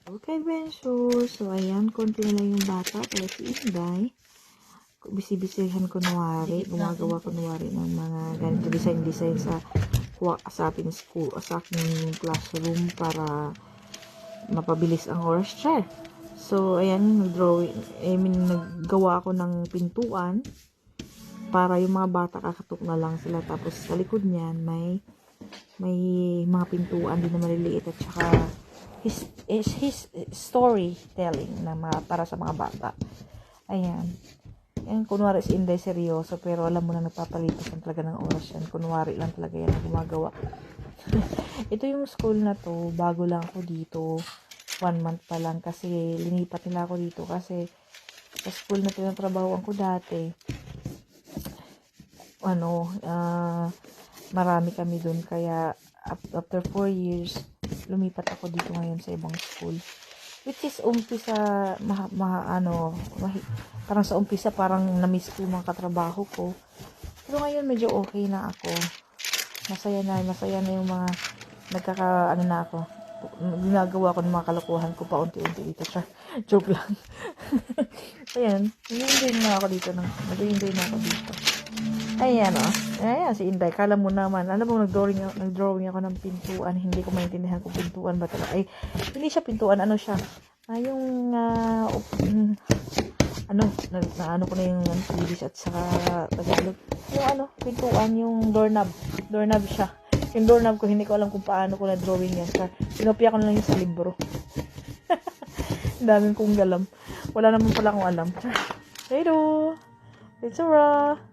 Okay, adventure. So, ayan, konti na lang yung bata. Kaya si Inday, bisibisihan kunwari, gumagawa kunwari ng mga ganito design sa ating school, sa aking classroom para mapabilis ang oras siya. So, ayan, naggawa ako ng pintuan para yung mga bata kakatok na lang sila. Tapos, sa likod niyan, may mga pintuan din na maliliit at saka his storytelling na para sa mga bata. Ayan. Yan, kunwari si Inday seryoso, pero alam mo na nagpapalipas lang talaga ng oras yan. Kunwari lang talaga yan ang gumagawa. Ito yung school na to, bago lang ako dito. 1 month pa lang kasi linipat nila ako dito kasi sa school na tinatrabahoan ko dati, marami kami dun, kaya after 4 years lumipat ako dito ngayon sa ibang school, which is umpisa parang sa umpisa parang na-miss ko yung mga katrabaho ko, pero ngayon medyo okay na ako, masaya na yung mga na ako, ginagawa ko ng mga kalokohan ko pa unti-unti dito. Joke lang. Ayan, nag-enjoy na ako dito. Ayan, ayan si Inday, kala mo naman, alam mo, nag-drawing ako ng pintuan, hindi ko maintindihan kung pintuan ba talaga. Ay, hindi siya pintuan, ano siya, yung ko na yung Swedish at saka Tagalog, yung pintuan, yung doorknob siya. Yung doorknob ko, hindi ko alam kung paano ko na-drawing yan. Sinopya ko na lang yung sa libro. Daming kong galam. Wala naman pala akong alam. Hello! It's Aura!